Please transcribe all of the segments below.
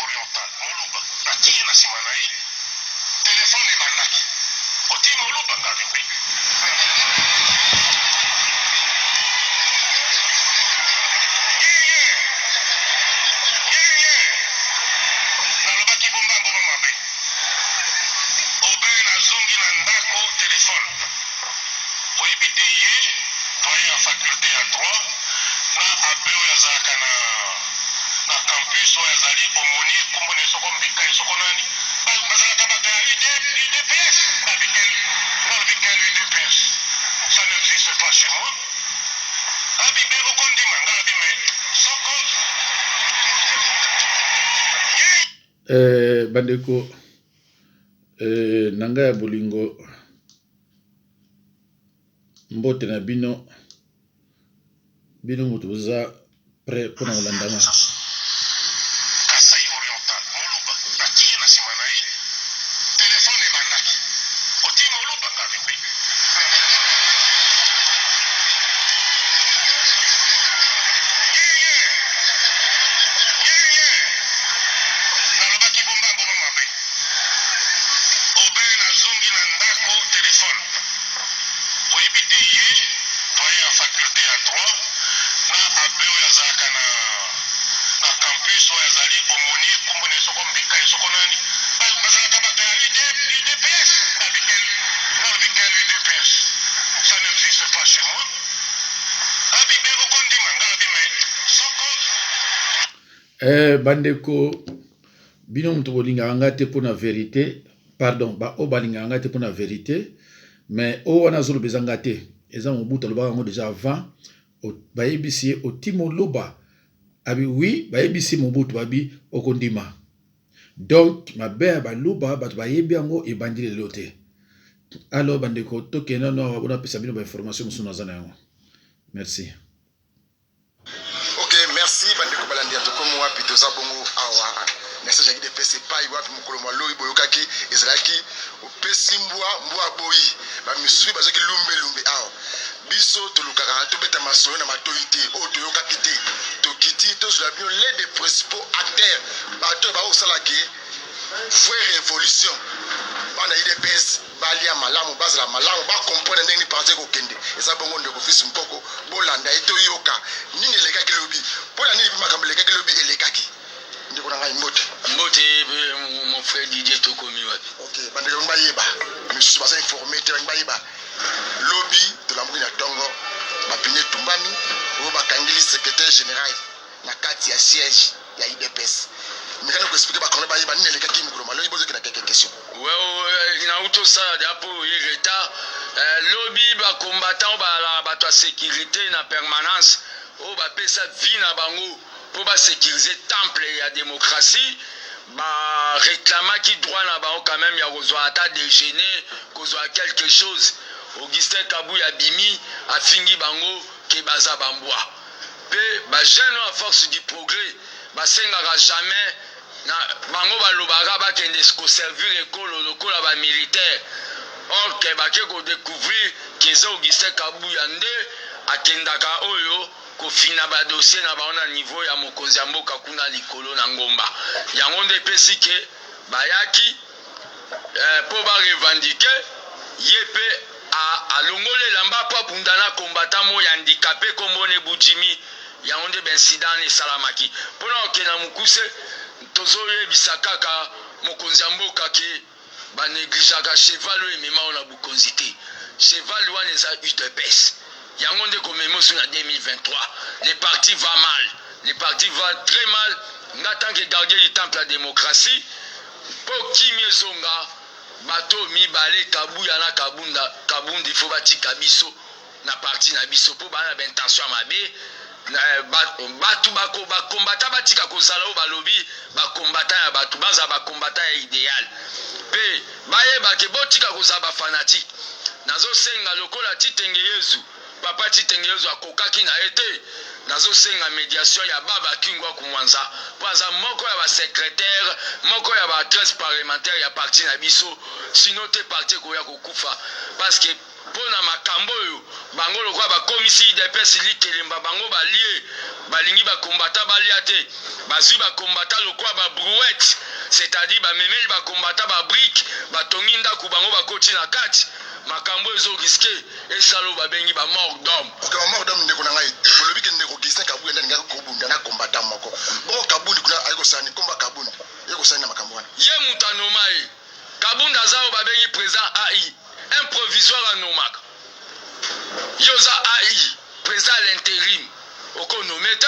orientale moluba natie na nsima na ye telefone ebandaki oti moluba ngabi mpe nalobaki bomba mboma mabe obe nazongi na ndako telefone oyebi te ye doyen ya faculté ya droit na abe oyo azalaka na campus oyo azali omoni kumbona esoko mbika esoko nani bazalaka bato ya UDPS nalobi quel UDPS ça n'existe pas chez moi abibe okondima nga abime soko bandeko nanga ya bolingo mbote na bino moto boza prêt mpona kolandanga Kasai oriental moluba natie na nsima na ye telefone ebandaki oti moluba ngabi mpe nalobaki bomba mboma mabe obe nazongi na ndako telefone oyebi te ye doyen ya faculté ya droit na abe oyo azalaka na campus oyo azali omoni kumbona esoko mbika esoko nani bazalaka bato ya UDPS nalobi quel UDPS ça n'existe pas chez moi abibe okondima nga abime soko bandeko bino moto bolingaka nga te mpona vérité pardon baoyo balingaka nga te mpona vérité mais oyo wana azoloba eza nga te eza mobutu alobaka yango déjà avant bayebisi ye oti moloba abi oui bayebisi mobutu babi okondima donc mabe ya baloba bato bayebi yango ebandi lelo te alors bandeko tokende no bonapesa bino bainformation mosusu naza na yango merci. Ok, merci bandeko balandi ya tokomo wapi toza bongo awa message ya UDPS epai wapi mokolo maloi boyokaki ezalaki opesi mbwa boyi bamisui bazoki lumbe awa biso tolukaka tobeta masolo na matoi te oyo toyokaki te tokiti tozela bino les des principaux acteurs bato baosalaki vrai révolution bana UDPS balia malamu bazala malamu bakomprendre ndenge ni parti kokende eza bongo ndeko fils mpoko bolanda ye toyoka nini elekaki lobi mpona nini makambo elekaki lobi elekaki ndeko na ngai mbote mon frère Didier tokomi wapi ok bandeko bayeba misusu baza informé te bayeba lobi tolamuki na tongo bapine tumbami oyo bakangeli secrétaire général na kati ya siège ya UDPS mekana koexplike bakondo bayeba nini elekaki mikolo malobi bozoki na quelques questions nauto sala dapo ye retard lobi bakombatant balala bato ya sécurité na permanence oyo bapesa vie na bango mpo basécurize temple ya démocratie baréclamaki droit na bango quand même ya kozwa ata déjeuner kozwa quelque chose Augustin Kabuya abimi afingi bango ke baza bambwa mpe bajeune à force du progrès basengaka jamais na bango balobaka bakende koservir ekolo lokola bamilitaire or ke bake kodécouvrir keza Augustin Kabuya nde akendaka oyo kofina badossier na bango na niveau ya mokonzi ya mboka kuna likolo na ngomba yango nde epesi ke bayaki mpo barevendike ye mpe alongolela mbapo abundana kombata mo ya handicapé kombone bujimi yango nde baincident esalamaki mpona okenda mokuse tozoyebisa kaka mokonzi ya mboka ke banegligeaka cheval oyo emema oyo na bokonzi te cheval wana eza UDPS yango nde komema oso na 2023 les partis va mal les partis va très mal nga tant que gardien du temple ya démocratie mpo kimi ezonga bato mibale Kabuya na Kabundi fo batika biso na parti na biso mpo bana baintention ya mabe bato bakombata batika kozala oyo balobi bakombata ya bato baza bakombata ya idéal mpe bayebake botika kozala bafanatike nazosenga lokola Titenge Yezu papa Titenge Yezu akokaki na ye te nazosenga médiation ya baba kingwa kumwanza mpo aza moko ya basekrétaire moko ya baadresse parlementaire ya parti na biso sino te parti ekoya kokufa parce que mpona makambo oyo bango lokola bakomisi UDPS likelemba bango balie balingi bakombata balia te bazwi bakombata lokwa babrouette c'est-à-dire bamemeli bakombata babrike batongi ndako bango bakoti na kati makambo ezoriske esalo babengi bamort d'homme. Ok, bamort d'homme ndeko na ngai bolobi ke ndeko Gislain Kabuya ndani ngaka kobunda na kombata moko boko Kabundi kuna ayekosani komba Kabundi yekosani na makambo wana ye mutu anoma ye Kabunda aza oyo babengi président AI improvisoire anomaka yo oza AI président à l'intérim okonome te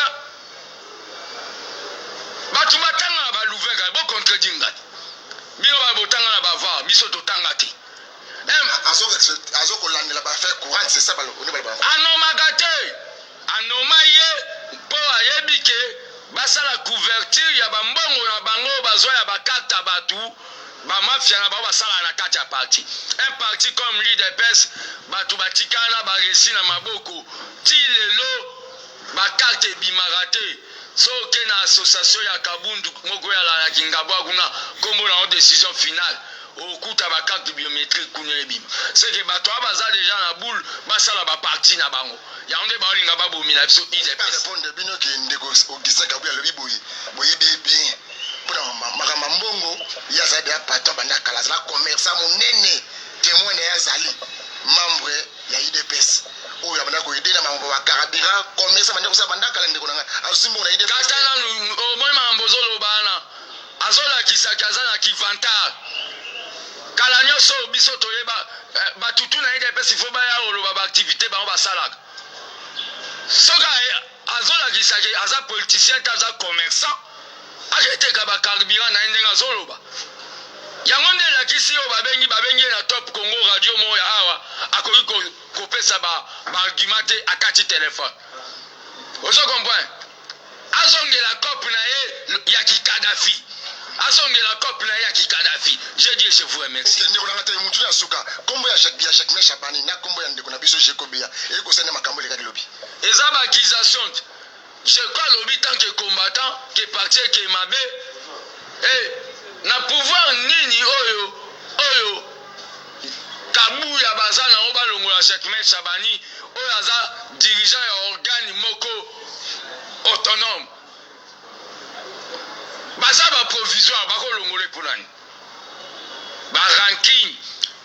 bato batanga na balouvenga bocontredire nga te bino babotanga na bavar biso totanga te azokolandela bafaire courante c'est ça anomaka te anoma ye mpo ayebi ke basala couverture ya bambongo na bango bazwa ya bakarte ya bato bamafia na bango basala na kati ya parti un parti comme l'UDPS bato batikala na baresi na maboko ti lelo bakarte ebimaka te soki na association ya Kabundu moko yalalaki ngabwa kuna kombo na décision finale okuta bakarte biométrique kuna ebima seke bato aba baza deja na boule basala baparti na bango yango nde baolinga babomina biso répondre bino ke ndeko Gislain Kabuya alobi boyebi bien mpona makambo mbongo ye azali deya patron banda kala azala commerçant monene témoin na ye azali membre ya UDPS oyo abanda koyede na makambo bakarabira commerçant banda kosala banda kala ndeko na ngai azwi mbongo na UDPS kata nanu omoi makambo ozolobana azolakisaki aza na kivantare kala nyonso biso toyeba batutu na UDPS ifo baya oloba baaktivité bango basalaka soki azolakisaki aza politicien te aza commerçant aketeka bacarburant na ye ndenge azoloba yango nde elakisi oyo babengi na Top Congo radio moya awa akoki kopesa baargument te akati telefone ozo comprendre azongela cope na ye ya kikadafi azongela cope na ye ya kikadafi je dis je vous remercie ndeko na ngata mutu na suka kombo ya Jacques Chabani na kombo ya ndeko na biso Jekobeya ekosana makambo lekaki lobi eza ba accusation je crois lobi tant que combattant que parti que mabe na pouvoir nini oyo Kabuya baza na oba longola Jacques Chabani oyo aza dirigeant ya organe moko autonome baza ba provisoire bakolongola eponani ba ranking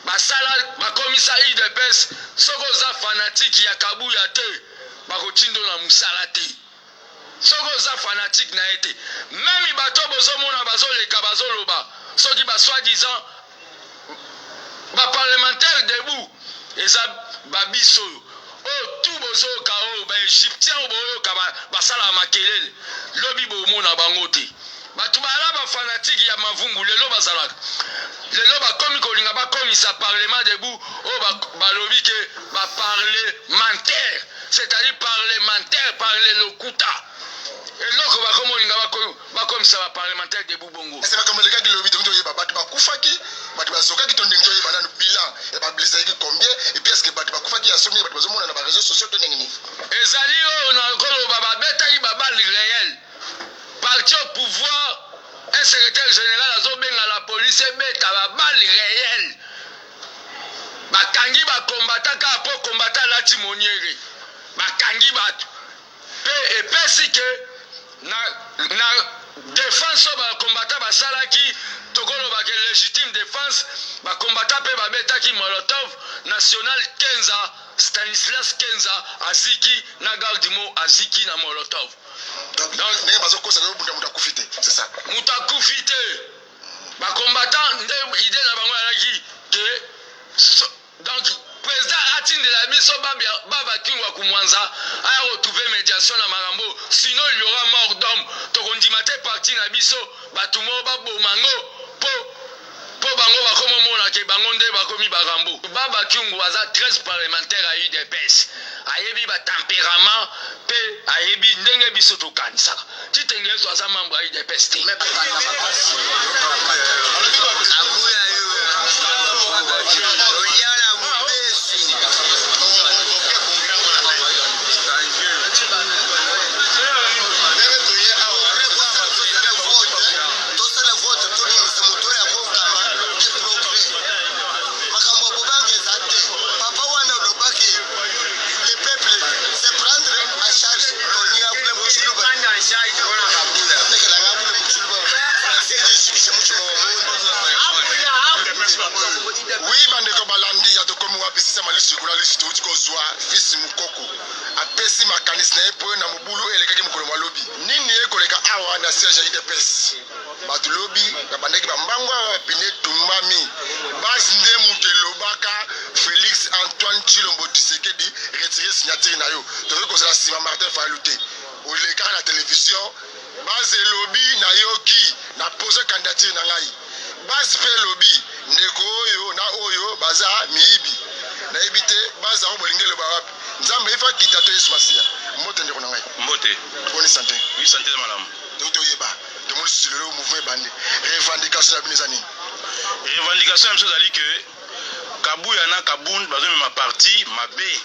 basala bakomisa UDPS soko za fanatique ya Kabuya te bakotindo na musala te soko za fanatique na ete même bato bozomona bazoleka bazoloba soki basoi-disant baparlementaire debout eza babiso oyo tu bozoyoka oyo baegyptien oyo boyoka basala makelele lobi bomona bango te bato bala bafanatike ya mavungu lelo bazalaka lelo bakomi kolinga bakomisa parlement debout oyo balobi ke baparlementaire c'est-à-dire parlementaire parle lokuta eloko bakomolinga bakomisa baparlementaire debout bongo ese bakomelekaki lobi tongi toyeba bato bakufaki bato bazokaki to ndenge toyeba nanu bilan ya bablisa yeki combien et puis est-ce que bato bakufaki ya soki bato bazomona na baréseaux sociaux to ndenge nini ezali oyo nakoloba babetaki babali réel parti au pouvoir un secrétaire général azobenga la police ebeta babali réel bakangi bakombata kaka po kombata alati moniere bakangi bato pe epesi ke na défense oyo bakombata basalaki tokolobaka légitime défense bakombata mpe babetaki molotov national 15 Stanislas Kenza aziki na gardimo aziki na molotov donc ndenge bazokosa bunda mutu akufi te c'est ça mutu akufi te bakombata nde ide na bango yalaki ke donc président atindela biso babakingwa kumwanza aya retrouver médiation na makambo sinon il y aura mort d'homme tokondima te parti na biso bato mo babomango po bango bakomomona ke bango nde bakomi barambo babakingwa aza 13 parlementaire a UDPS ayebi batempérament mpe ayebi ndenge biso tokanisaka titenge yesu aza membre ya UDPS te le peuple se prendre en charge malisi kola lisi to tiko zwa fils mukoko apesi makanisi na epo na mobulu elekaki mukolo malobi nini ekoleka awa na siège ya IDPS batu lobi babandaki bambangwa pine tumbami base nde mutu elobaka Félix Antoine Tshilombo Tshisekedi retirer signature na yo tokoki kozala nsima Martin Fayulu te olekaka na télévision base elobi na yoki na pose candidature na ngai base mpe elobi ndeko oyo na oyo baza miyibi nayebi te baza ngo bolingi eloba wapi nzambe ifa kita to yesu masiya mbote ndeko na ngai Mbote. Bonne santé. Oui, santé de madame. Donc oyeba de mo sur le mouvement bande revendication ya binezani Revendication ya msozali que Kabuya na Kabund bazo ma parti mabe.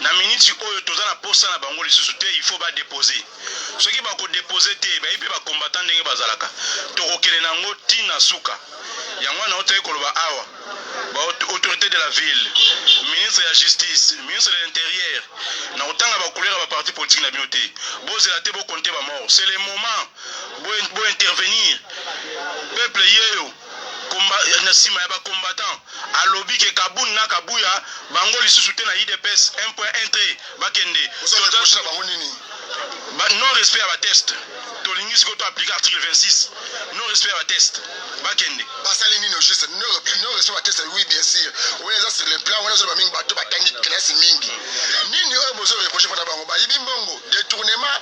Na minute oyo toza na posa na bango lisusu te il faut ba déposer. Soki ba ko déposer te ba ipe ba combattant ndenge bazalaka. Tokokele nango tina suka. Yango na otaye koloba awa. Ba autorité de la ville, ministre de la justice, ministre de l'intérieur, na otanga ba couleur ba parti politique na bioté. Bo c'est la te bo compter ba mort. C'est le moment bo intervenir. Peuple yeyo na sima ya ba combattant alobi ke Kabund na Kabuya bango lisusu te na IDPS 1.1 bakende. Non respect à la test. Tolingi siko to appliquer article 26. Non respect à la test. Bakende. Basali nini juste non respect à test oui bien sûr. On est sur le plan on est sur ba mingi bato batangi classe mingi. Nini oyo bozo reprocher fana bango ba yibi mbongo détournement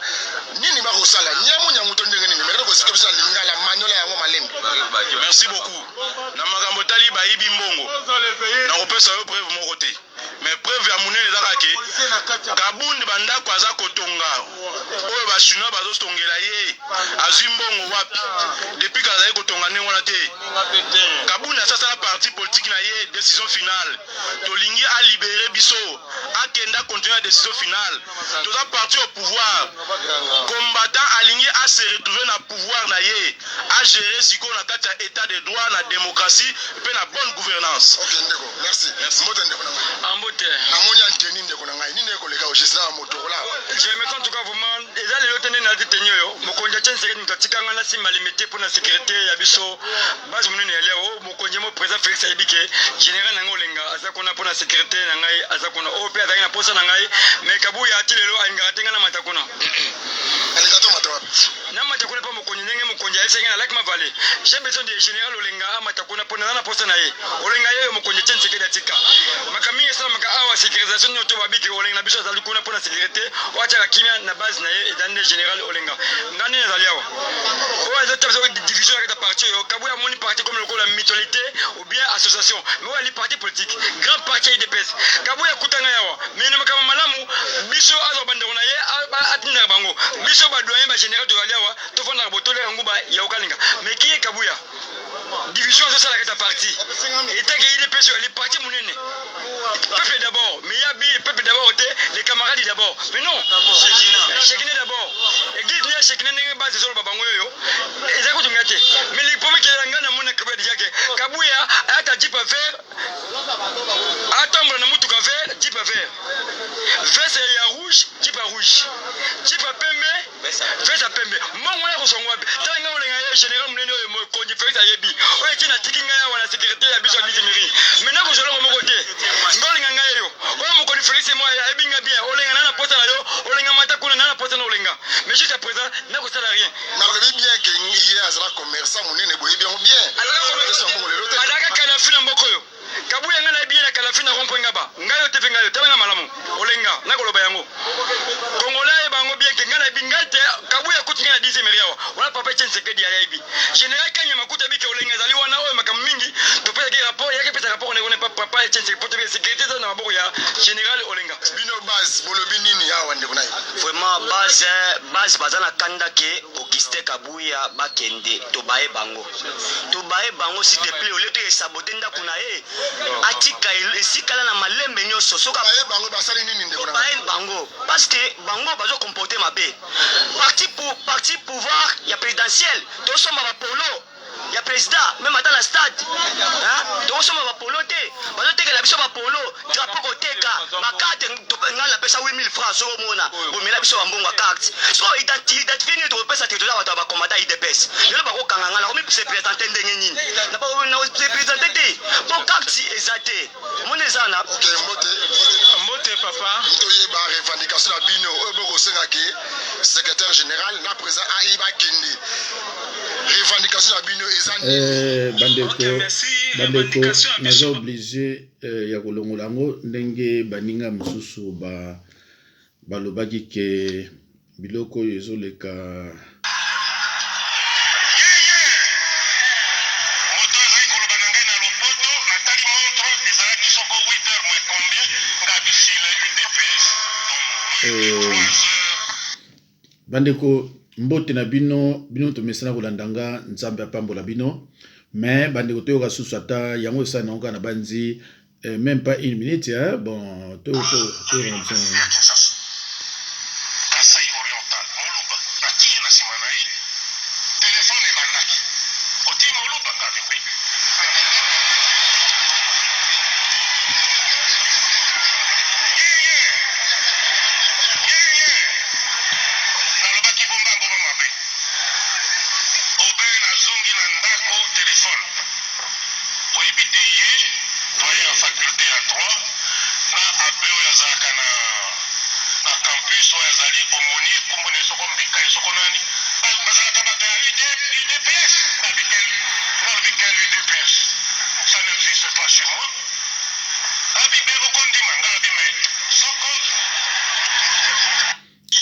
nini ba kosala nyamu to ndenge nini mais ko sika bisa lingala manyola yango malembe. Merci beaucoup. Na makambo tali ba yibi mbongo. Na kopesa yo preuve moko te. Mais preuve ya munene ezaka ke Kabund bandako aza kotonga oyo bashinois bazotongela ye azwi mbongo wapi depuis kazali kotonga ndenge wana te Kabund asasala parti politique na ye décision finale tolingi alibere biso akenda continuer décision finale toza parti au pouvoir combattant alingi a se retrouver na pouvoir na ye a gérer sikoyo na kati ya état de droit na démocratie pe na bonne gouvernance. OK ndeko merci mbote ndeko na ngai Ambote namoni anteni ndeko na ngai nini ekoleka ogesina moto kola je me sens en tout cas vraiment eza lelo tene na ditenyo yo mokonja Tshisekedi mutatikanga na simba limité pour la sécurité ya biso base munene ya leo mokonja mo président Félix Ayibike général nango lenga aza kona pour la sécurité na ngai aza kona OP aza na posa na ngai mais Kabuya ati lelo alinga tenga na matakuna alinga to matawapi na matakuna pa mokonja ndenge mokonja esenga na Lac Mavale j'ai besoin de général olenga matakuna pour na posa na ye olenga ye mokonja Tshisekedi atika makami sana maka awa sécurisation nyoto babiki olenga na biso azali kuna pour la sécurité wacha kimia na base na ye ezande général olenga ngani ezali awa o aza tabso division ya parti yo Kabuya moni parti comme le ko la mutualité ou bien association mais wali parti politique grand parti IDPS Kabuya kutanga yawa mais ne makama malamu biso azo bandeko na ye atinda bango biso ba doyen ba général to ali awa to fona botole nguba ya okalinga mais qui est Kabuya division ça la kata parti et tant que IDPS les parti munene peuple d'abord mais ya bi peuple d'abord les camarades d'abord mais non Chekine d'abord église ni Chekine ni base sur babango yo ezako tungate mais les premiers qui ngana mona Kabuya déjà que Kabuya ata jipa faire attendre na mutu ka faire jipa faire veste ya rouge jipa rouge jipa pembe veste pembe mongo na kosongo wapi tanga olenga ya général munene yo mo konji Félix Ayebi oyo tina tikinga ya wana sécurité ya biso bizimiri mais na ko jolo mo côté ngolinga ngayo oyo mo konji Félix mo ya ebinga bien olenga na posa na yo olenga mata kuna na posa na olenga mais jusqu'à présent na ko sala rien na le bien que hier azala commerçant munene boye bien alaka kana fina mboko yo Kabuya ngana bien na kala fina rompo ngaba ngayo te ngayo tabanga malamu olenga na koloba yango Congolais bango bien ke ngana bingate Kabuya kutinga na 10e meriawa wala papa Tshisekedi ya yebi général Kanya makuta bike olenga zali wana oyo makam mingi to pesa ke rapport yake pesa rapport ne papa Tshisekedi pour te sécurité dans maboko ya général olenga bino base bolobi nini awa ndeko nayo vraiment base bazana kanda ke Auguste Kabuya bakende to bae bango s'il te plaît au lieu de saboter ndako na ye atika esikala na malembe nyonso soka bae bango basali nini ndeko nayo bae bango parce que bango bazo comporter mabe parti pouvoir ya présidentiel to somba ba polo ya président même ata na stade tokosomba bapolo te bazotekela biso bapolo drapo koteka bakarte ngai napesa 8000 francs soko omona bomela biso bambongo ya carte so identifie nini tokopesa te toza bato ya bakomata idps lelo bakokanga ngai nakomi sepresente ndenge nini nasepresente te po carte eza te omoni eza na mbote papa toyeba revendication na bino oyo bokosengaki secrétaire général na président ai bakende revendication na bino eza bandeko naza oblige ya kolongola yango ndenge baninga mosusu balobaki ke biloko oyo ezoleka bandeko mbote na bino tomesana kolanda nga nzambe apambola bino mais bandeko toyoka susu ata yango esali nango kaka na banzi même pas une minute bon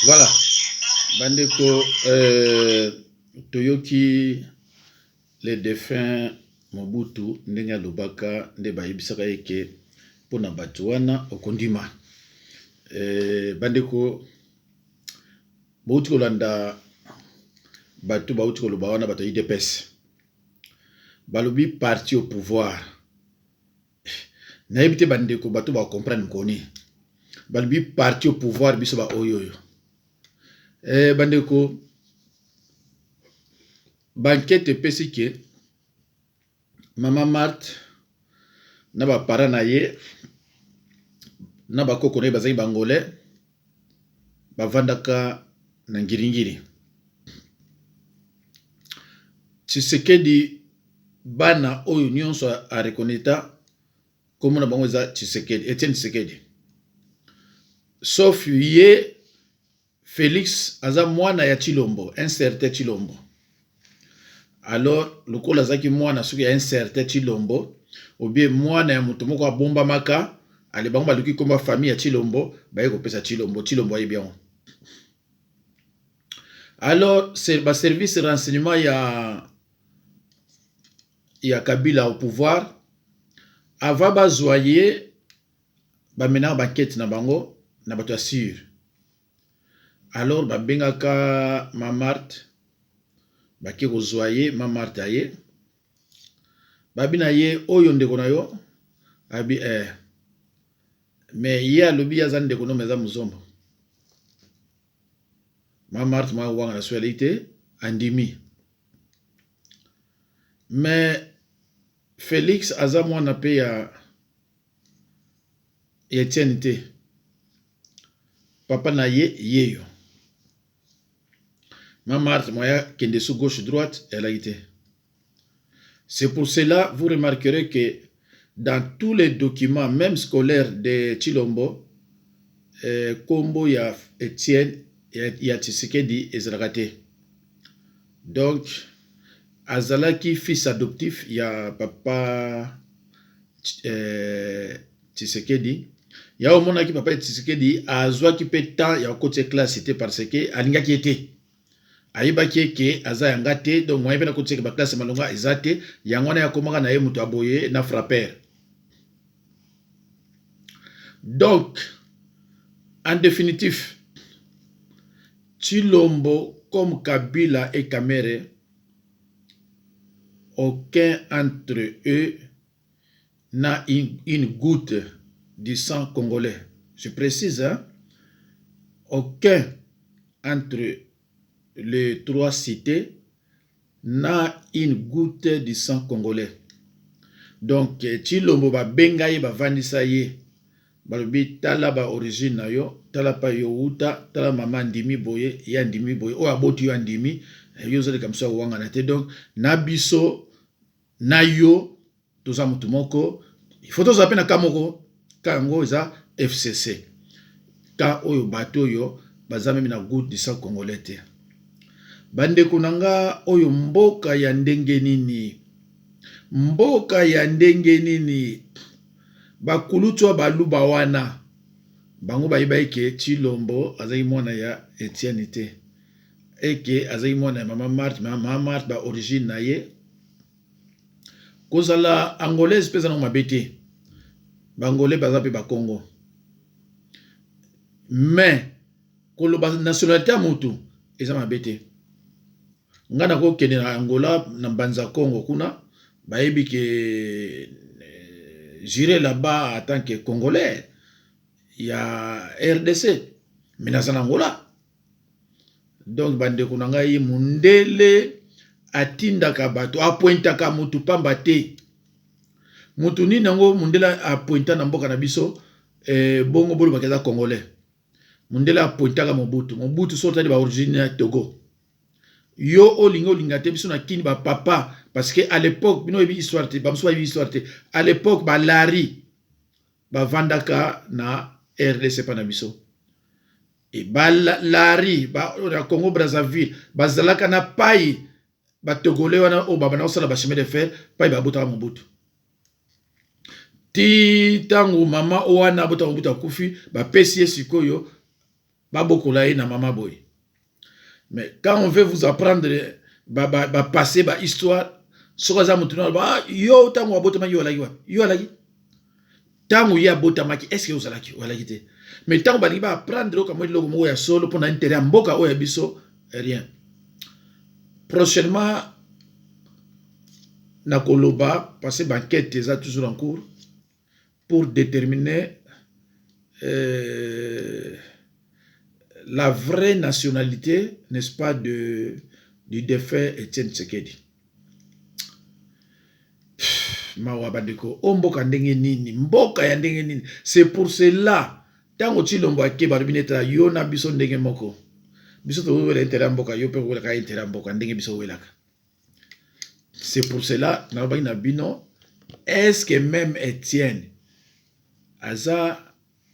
Voilà, bandeko toyoki les défunts Mobutu ndenge alobaka nde bayebisaka eke mpona bato wana okondima. Bandeko bauti kolanda bato bauti koloba wana bato IDPS balobi parti au pouvoir. Nayebi te bandeko bato ba comprendre koni balobi parti au pouvoir biso ba oyoyo. Bandeko banquete pesi ke Mama Marthe na ba para na ye na ba koko na bazali bangolais bavandaka na ngiringiri. Tshisekedi bana oyo nyonso a reconnaître comme na bango za Tshisekedi Etienne Tshisekedi sauf ye Félix aza mwana ya Chilombo, un certain Chilombo. Alors, lokola zaki mwana soki ya un certain Chilombo, ou bien mwana ya mutu moko abomba maka, ale bango baluki koma famille ya Chilombo, baye kopesa Chilombo, Chilombo aye bien. Alors, c'est ba service renseignement ya Kabila au pouvoir, ava bazoyer ba mena banquete na bango na bato assure. Alors, babengaka Mama Marthe, baki kozoye Mama Marthe aye, babina ye oyo ndeko na yo, abi mais ye alobi ya zan ndeko no meza muzombo. Mama Marthe mwa wanga na suelite andimi. Mais Félix aza mwana pe ya Etienne te. Papa na ye yeyo. Mama Marthe moya kende sous gauche droite, elle a été. C'est pour cela, vous remarquerez que dans tous les documents, même scolaires de Chilombo, Kombo ya Etienne, ya Tshisekedi ezalakate. Donc, azalaki fils adoptif ya papa Tshisekedi. Ya omonaki papa Tshisekedi azwaki pe temps ya côté classe te parce que alingaki ete. Ayibaki ke aza yanga te donc moyen pena côté ba classe malonga ezate yangwana ya komaka na ye mutu aboye na frapper. Donc en définitif Chilombo comme Kabila et Kamere, aucun entre eux n'a une goutte du sang congolais. Je précise, hein? Aucun entre les trois cités na une goutte du sang congolais. Donc Chilombo ba benga ye ba vandisa ye balobi tala ba origine na yo, tala pa yo uta, tala mama ndimi boye, ya ndimi boye, o aboti yo ndimi, yo zali comme ça wanga na te. Donc na biso na yo toza mutu moko, il faut toza pe na kamoko kango eza FCC. Ka oyo bato yo baza memi na goutte du sang congolais te. Bande kunanga oyo mboka ya ndenge nini? Mboka ya ndenge nini? Bakulutu baluba wana bango bayiba eke Chilombo azali mwana ya Etienne te, eke azali mwana ya mama Marthe ba origine na ye kozala angolaise pesa na mabete bangolais baza pe ba Congo, mais koloba nationalité mutu eza mabete. Ngana ko kende na Angola na Banza Congo kuna bayebi ke j'irai là-bas en tant que Congolais, il y a RDC, mais dans Angola. Donc, bande kunanga yi mundele atinda kabato, apointa ka mutu pamba te. Mutu ni nango mundela apointa na mboka na biso, bongo bolo bakeza Congolais. Mundela apointa ka Mobutu. Mobutu sorta di ba origine ya Togo. Yo olingo lingate biso na kini ba papa, parce que à l'époque bino yebi histoire te, ba mso yebi histoire te. À l'époque ba lari ba vandaka na RDC pa na biso. Et ba lari ba na Congo Brazzaville ba zalaka na pai ba togolais wana o baba na osala ba chemin de fer pai ba bota Mobutu. Ti tangu mama o wana bota Mobutu akufi ba pesi sikoyo ba bokola ye na mama boy. Mais quand on veut vous apprendre passer ba histoire, sokaza mutuna ba yo tangu abotama yo lagi wa yo lagi tangu ya botama ki est-ce que vous alaki wala kité. Mais tangu bali ba apprendre comme le mo ya solo pour na intérêt mboka o ya biso rien. Prochainement na koloba passer banquette eza toujours en cours pour déterminer la vraie nationalité, n'est-ce pas, du défunt Etienne Tshisekedi. Mawa bandeko, mboka ndenge nini, mboka ya ndenge nini. C'est pour cela, tango Chilombo ake barubinetra yo na biso ndenge moko. Biso to wele intérêt mboka yo pe wele ka intérêt mboka ndenge biso welaka. C'est pour cela, na ba ina bino, est-ce que même Etienne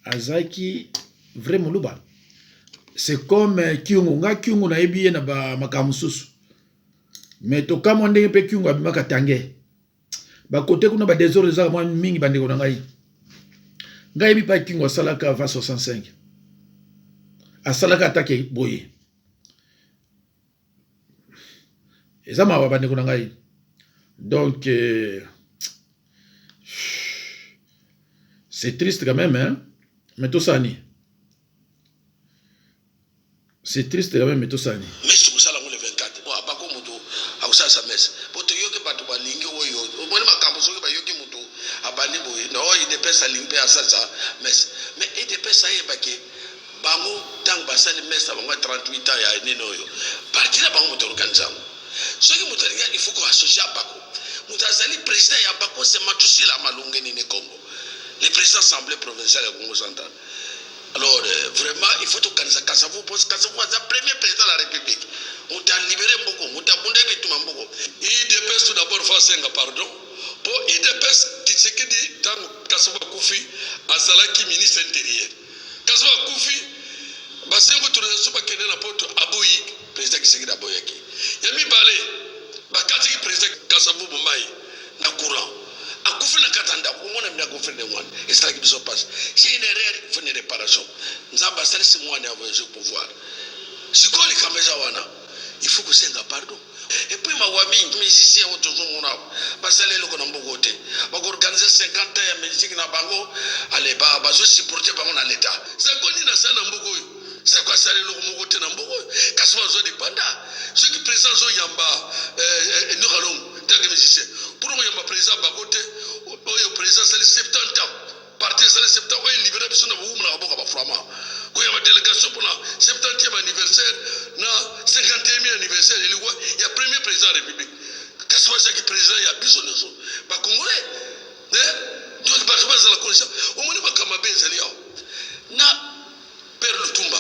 azaki vraiment luba? C'est comme Kyungu, nga Kyungu na ebiye na ba makamususu. Mais to kama ndenge pe Kyungu abimaka tange. Ba kote kuna ba désordre za mwa mingi bandeko na ngai. Ngai bi pa Kyungu asalaka va 65. Asalaka atake boye. Eza ma bandeko na ngai. Donc c'est triste quand même hein. Mais tout ça ni. C'est triste quand même, mais tout ça. Mais je trouve ça le 24. Moi, pas comme tout, à ça ça messe. Pour te dire que pas tout va linguer ou yo. Au moins ma campus que pas yo qui muto à bani boy. Non, il dépend ça linguer à ça messe. Mais il dépend ça y est pas que bango tant basa le messe avant 38 ans ya neno yo. Parti là bango muto organiser. Ce qui muto il faut qu'on associe à Bako. Mutazali président ya Bako c'est Matusi la malungue ni Congo. Le président assemblée provinciale du Congo central. Alors, vraiment, il faut que Kassavou, parce que Kassavou est le premier président de la République. On t'a libéré beaucoup, on t'a bondé tout le monde. Il dépêche tout d'abord faire un pardon. Pour il dépêche Tshisekedi dans Kassavou Koufi, Azalaki ministre intérieur. Kassavou Koufi, c'est un peu de soupe qui est dans la porte Aboyi, président Tshisekedi Aboyaki. Yami Balé, Bakati président Kassavou Boumbaï, na courant. A Koufi na Katanda, au moins on a gouverné one. Et c'est là qui se passe. C'est une erreur, il faut une réparation. Nous avons passé 6 mois à avoir le pouvoir. Si quoi les Kamezawana, il faut que c'est un pardon. Et puis ma wami, musicien autour de mon âme, parce que les gens ont beaucoup de temps. On organise 50 ans de musique dans Bango, allez, bah, je supporte par mon l'État. C'est quoi ni na ça dans beaucoup. C'est quoi ça les gens ont beaucoup de temps dans beaucoup. Qu'est-ce qu'on a dit pendant ceux qui présentent au Yamba, nous allons tant que musicien. Pour nous Yamba président Bakote, au président c'est les 70 ans. Parti c'est les 70 ans, on est libéré parce qu'on a beaucoup de beaucoup de flammes. Quand il y a une délégation pour le 70e anniversaire, le 51e anniversaire, il y a le premier président de la République. si bazalaki président ya biso nyonso bacongolais donc bato bazala connaissance omoni makambo mabe ezali awa na père Lutumba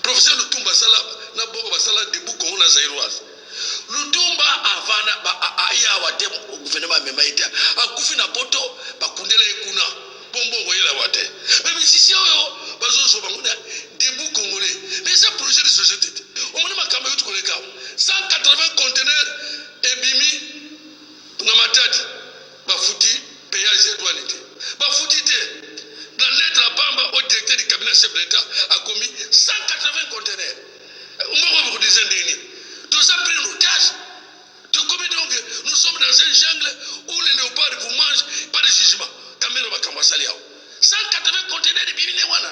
professeur Lutumba asala na boko basala debout Congo na zairoise Lutumba avana aya awa te gouvernement amema ye te akufi na poto bakundela ye kuna bombongo yela awa te mais misisi oyo bazozwa bango na debout congolais mais c'est un projet de société omoni makambo yotu koleka 180 conteneurs ebimi na matadi bafuti péage douane te bafuti te dans lettre à Pamba au directeur du cabinet chef de l'État a commis 180 conteneurs on va dire dernier tout ça pris en otage de combien donc nous sommes dans un jungle où les léopards vous mangent pas de jugement caméra bakamba saliao 180 conteneurs de bibine wana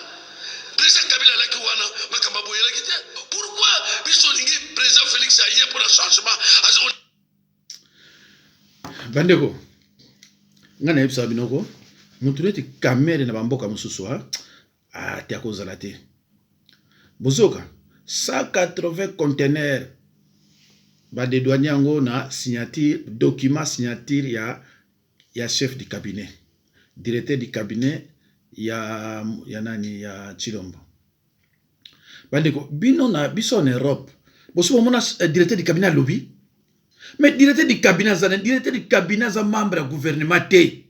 président Kabila laki wana makamba boyela kite pourquoi biso lingi président Félix aye pour un changement bandeko ngana yebisa binoko mutu neti kamere na bamboka mosusu te akozala te bozoka 180 conteneurs badedouane yango na signature document signature ya chef du cabinet directeur du cabinet ya nani ya Chilombo bandeko bino na biso en Europe boso mona directeur du cabinet lobby mais directeur du cabinet za membre ya gouvernement te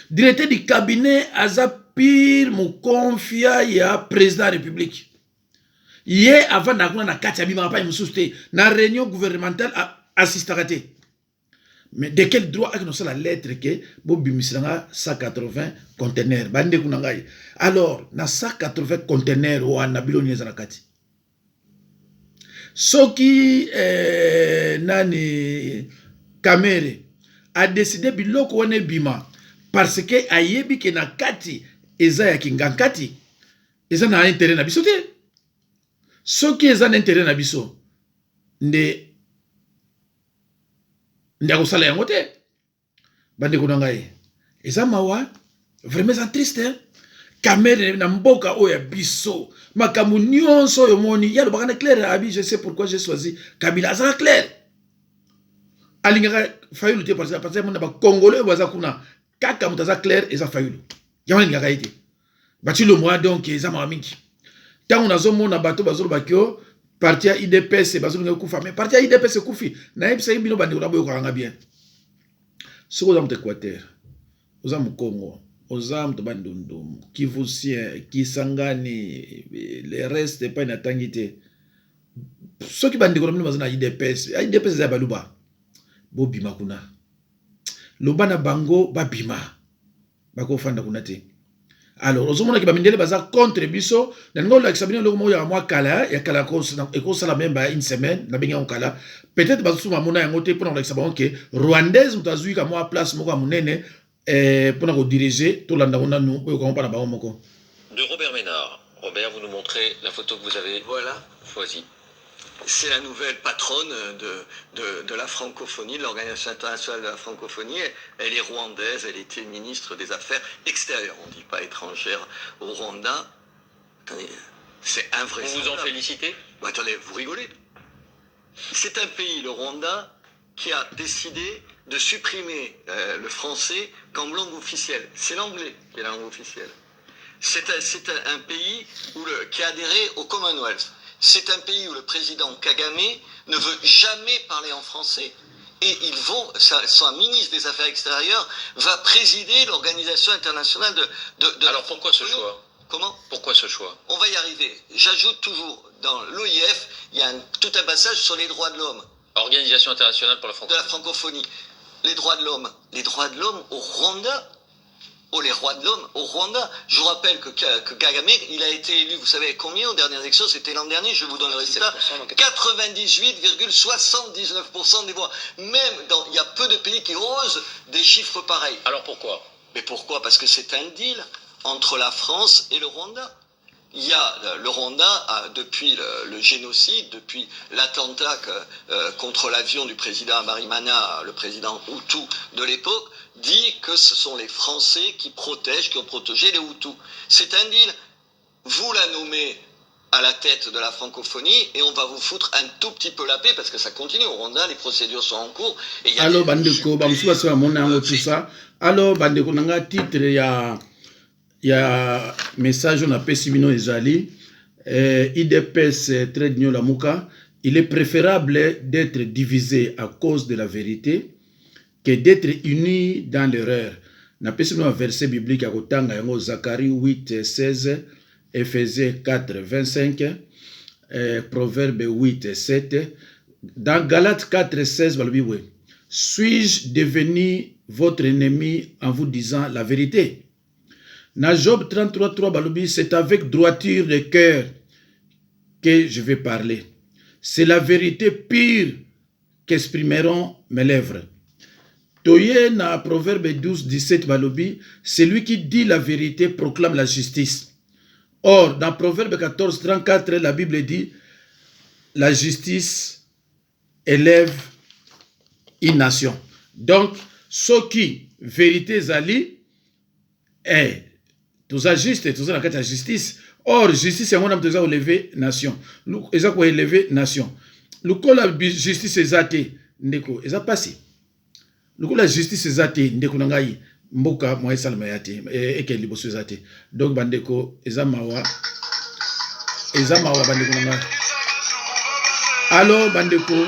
directeur du cabinet aza pire mokonfia ya président de la république ye avant na kuna na kati ya bima pa mususu te na réunion gouvernementale assistaka te mais de quel droit ak no la lettre que bo bimisilanga 180 conteneurs bande kuna ngai alors na 180 conteneurs wana biloni ezana kati soki nani Kamere a décidé biloko wana bima parce que ayebi ke na kati eza ya kingankati eza na intérêt na biso te soki eza na intérêt na biso nde akosala yango te bandeko na ngai eza mawa vraiment eza triste Kamere na mboka oyo ya biso makambo nyonso oyo moni ya lobaka na clair abi je sais pourquoi j'ai choisi Kabila azala clair alingaka fayulu te parce que mona ba congolais baza kuna kaka mutaza clair eza fayulu yamana lingaka ite bati le mois donc eza mawa mingi tango nazomona bato bazolo bakio parti ya IDPS bazolo kufa mais parti ya IDPS kufi na yebisa bino bandeko na boyo kanga bien soko za Équateur oza mu Congo oza mto bandundu Kivusien Kisangani le reste pas na tangite soki bandeko na bino bazana IDPS za baluba bo bima kuna loba na bango ba bima bako fanda kuna te alors ozomona ki bamindele baza contre biso na ngo la kisabino loko mo ya mwa kala ya kala ko sala même ba une semaine na benga kala peut-être bazosuma mona yango te pour na kisabon ke rwandaise mutazui ka mwa place moko ya munene pour nous diriger tout l'année de Robert Ménard. Robert, vous nous montrez la photo que vous avez choisie. C'est la nouvelle patronne de la francophonie, de l'Organisation internationale de la francophonie. Elle est rwandaise, elle était ministre des Affaires extérieures, on ne dit pas étrangère, au Rwanda. C'est invraisemblable. Vous vous en félicitez? Attendez, vous rigolez. C'est un pays, le Rwanda, qui a décidé de supprimer le français comme langue officielle. C'est l'anglais qui est la langue officielle. C'est un pays qui a adhéré au Commonwealth. C'est un pays où le président Kagame ne veut jamais parler en français. Et son ministre des Affaires extérieures va présider l'Organisation internationale de Alors pourquoi ce choix? Comment? Pourquoi ce choix? On va y arriver. J'ajoute toujours, dans l'OIF, il y a tout un passage sur les droits de l'homme. Organisation internationale pour la francophonie. De la francophonie. Les droits de l'homme. Les droits de l'homme au Rwanda. Les droits de l'homme au Rwanda. Je vous rappelle que Kagame, il a été élu, vous savez combien aux dernières élections? C'était l'an dernier, je vous donne le résultat. 98,79% des voix. Même il y a peu de pays qui osent des chiffres pareils. Alors pourquoi? Mais pourquoi? Parce que c'est un deal entre la France et le Rwanda. Il y a le Rwanda, depuis le génocide, depuis l'attentat contre l'avion du président Marimana, le président Hutu de l'époque, dit que ce sont les Français qui ont protégé les Hutus. C'est un deal. Vous la nommez à la tête de la francophonie et on va vous foutre un tout petit peu la paix parce que ça continue au Rwanda, les procédures sont en cours. Et y a alors bandeko bamsuba se bamona tout ça. Alors bandeko nanga titre ya message on appelle Simino Ezali IDPS très d'union la Mouka. Il est préférable d'être divisé à cause de la vérité que d'être unis dans l'erreur. Na pesi un verset biblique à Kotanga yango Zacharie 8 16, Éphésiens 4 25, Proverbe 8 7. Dans Galates 4 16 balobi suis-je devenu votre ennemi en vous disant la vérité? Na Job 33 3 balobi c'est avec droiture de cœur que je vais parler. C'est la vérité pire qu'exprimeront mes lèvres. Toye na Proverbe 12, 17 balobi, celui qui dit la vérité proclame la justice. Or, dans Proverbe 14, 34, la Bible dit, la justice élève une nation. Donc, ce qui, vérité zali, est, tout ça juste, tout ça dans la justice. Or, justice, c'est un homme qui a élevé nation. Ils ont élevé nation. Le coup la justice est athée, ndeko, ils ont passé. Le coup la justice est athée, ndeko nangai, mboka, moi, salma yate, et qu'elle est bossue athée. Donc, bandeko, ils ont mawa, bandeko nangai. Alors, bandeko,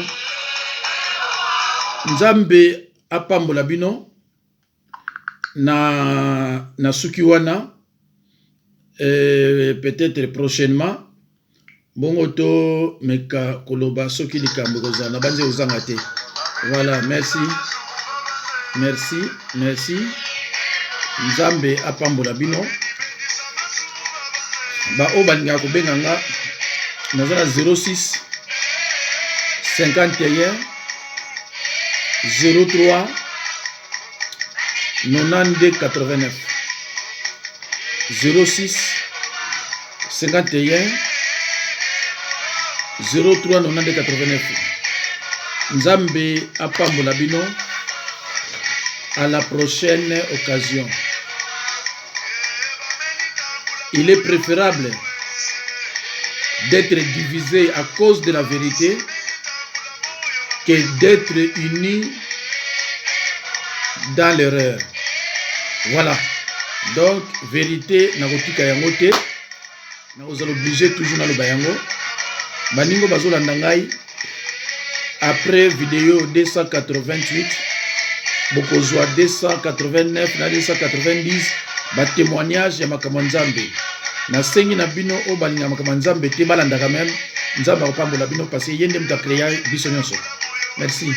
Nzambe apambola bino, na sukiwana, peut-être prochainement bongoto meka koloba soki likambo kozana banze ozanga te. Voilà, merci Nzambe apambola bino ba o balinga ko benganga nazala 06 51 03 92 89 06 51 03 92 89. Nzambe apambola bino. À la prochaine occasion. Il est préférable d'être divisé à cause de la vérité que d'être unis dans l'erreur. Voilà. Donc, vérité, nakotika yango te. Vous allez obliger toujours dans le bayango. Baningo bazola ndangai. Après vidéo 288, bokozwa 289 na 290, ba témoignage ya makambo Nzambe. Na sengi na bino o balinga makambo Nzambe te balanda quand même. Nzambe akopambola bino parce que yende muta créer biso nyonso. Merci.